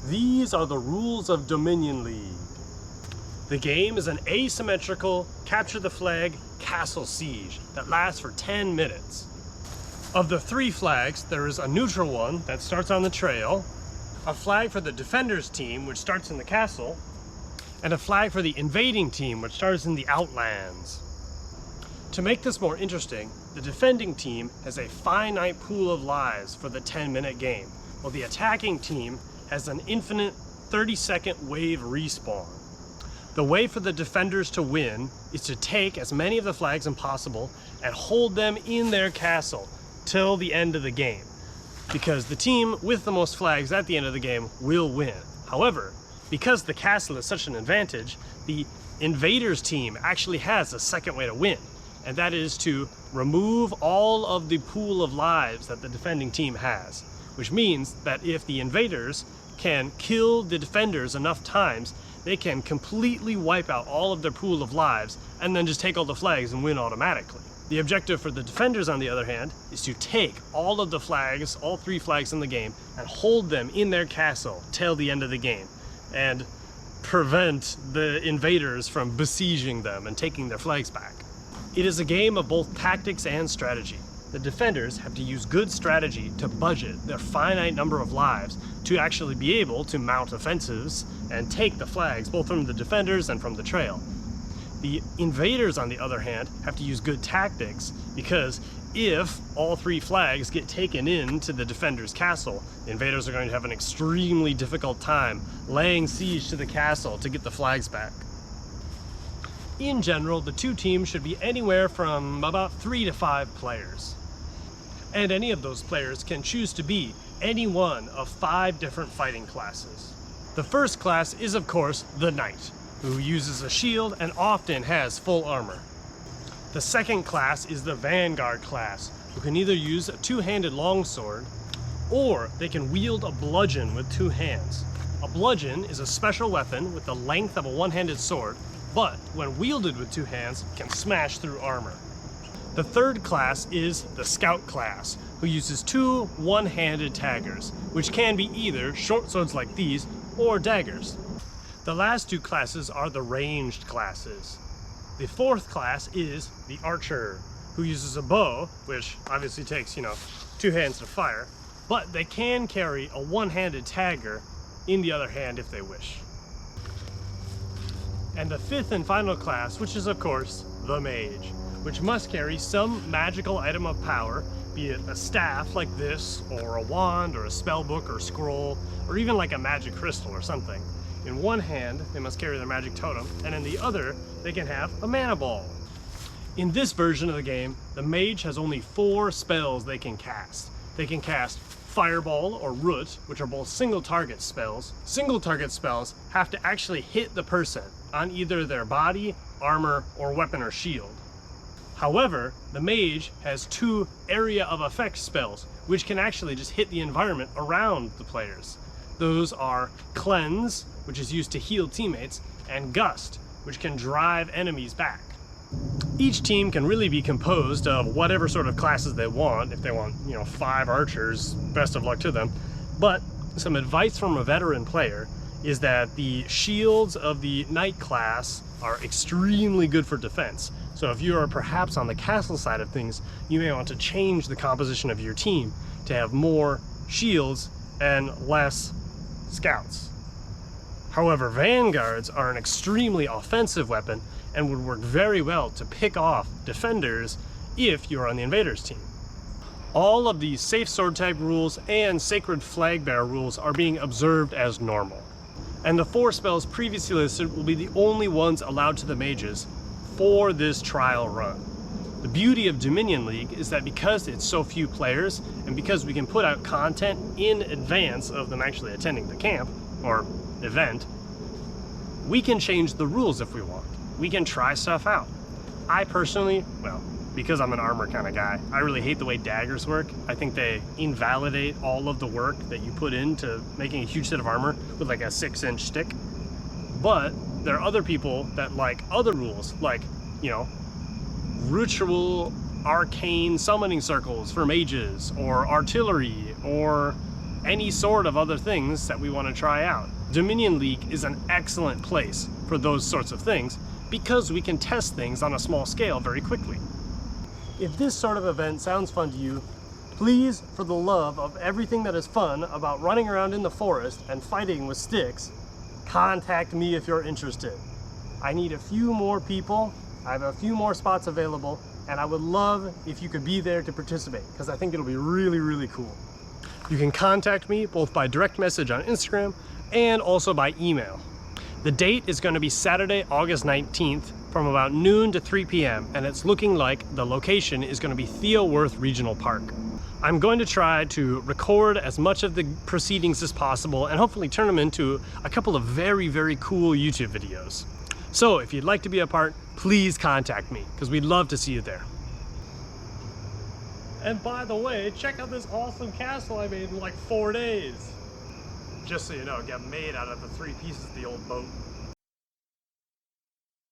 These are the rules of Dominion League. The game is an asymmetrical capture the flag castle siege that lasts for 10 minutes. Of the 3 flags, there is a neutral one that starts on the trail, a flag for the defenders team which starts in the castle, and a flag for the invading team which starts in the outlands. To make this more interesting, the defending team has a finite pool of lives for the 10-minute game, while the attacking team has an infinite 30-second wave respawn. The way for the defenders to win is to take as many of the flags as possible and hold them in their castle till the end of the game, because the team with the most flags at the end of the game will win. However, because the castle is such an advantage, the invaders team actually has a second way to win, and that is to remove all of the pool of lives that the defending team has, which means that if the invaders can kill the defenders enough times, they can completely wipe out all of their pool of lives and then just take all the flags and win automatically. The objective for the defenders, on the other hand, is to take all of the flags, all 3 flags in the game, and hold them in their castle till the end of the game, and prevent the invaders from besieging them and taking their flags back. It is a game of both tactics and strategy. The defenders have to use good strategy to budget their finite number of lives to actually be able to mount offensives and take the flags both from the defenders and from the trail. The invaders, on the other hand, have to use good tactics, because if all 3 flags get taken into the defender's castle, the invaders are going to have an extremely difficult time laying siege to the castle to get the flags back. In general, the 2 teams should be anywhere from about 3 to 5 players. And any of those players can choose to be any one of 5 different fighting classes. The first class is, of course, the knight, who uses a shield and often has full armor. The second class is the vanguard class, who can either use a 2-handed longsword, or they can wield a bludgeon with 2 hands. A bludgeon is a special weapon with the length of a 1-handed sword, but when wielded with 2 hands, can smash through armor. The third class is the scout class, who uses 2 one-handed daggers, which can be either short swords like these or daggers. The last 2 classes are the ranged classes. The 4th class is the archer, who uses a bow, which obviously takes, 2 hands to fire, but they can carry a 1-handed dagger in the other hand if they wish. And the 5th and final class, which is of course the mage, which must carry some magical item of power, be it a staff like this, or a wand, or a spell book, or scroll, or even like a magic crystal or something. In one hand, they must carry their magic totem, and in the other, they can have a mana ball. In this version of the game, the mage has only 4 spells they can cast. They can cast Fireball or Root, which are both single target spells. Single target spells have to actually hit the person on either their body, armor, or weapon or shield. However, the mage has 2 area of effect spells, which can actually just hit the environment around the players. Those are Cleanse, which is used to heal teammates, and Gust, which can drive enemies back. Each team can really be composed of whatever sort of classes they want. If they want, 5 archers, best of luck to them. But some advice from a veteran player is that the shields of the knight class are extremely good for defense. So if you are perhaps on the castle side of things, you may want to change the composition of your team to have more shields and less scouts. However, vanguards are an extremely offensive weapon and would work very well to pick off defenders if you're on the invaders team. All of these safe sword type rules and sacred flag bearer rules are being observed as normal. And the 4 spells previously listed will be the only ones allowed to the mages for this trial run. The beauty of Dominion League is that because it's so few players, and because we can put out content in advance of them actually attending the camp, or event, we can change the rules if we want. We can try stuff out. I personally, because I'm an armor kind of guy, I really hate the way daggers work. I think they invalidate all of the work that you put into making a huge set of armor with like a 6-inch stick. But there are other people that like other rules, like, ritual arcane summoning circles for mages, or artillery, or any sort of other things that we want to try out. Dominion League is an excellent place for those sorts of things because we can test things on a small scale very quickly. If this sort of event sounds fun to you, please, for the love of everything that is fun about running around in the forest and fighting with sticks, contact me if you're interested. I need a few more people, I have a few more spots available, and I would love if you could be there to participate, because I think it'll be really, really cool. You can contact me both by direct message on Instagram and also by email. The date is going to be Saturday, August 19th from about noon to 3 p.m. and it's looking like the location is going to be Theo Worth Regional Park. I'm going to try to record as much of the proceedings as possible and hopefully turn them into a couple of very, very cool YouTube videos. So if you'd like to be a part, please contact me because we'd love to see you there. And by the way, check out this awesome castle I made in like 4 days. Just so you know, it got made out of the 3 pieces of the old boat.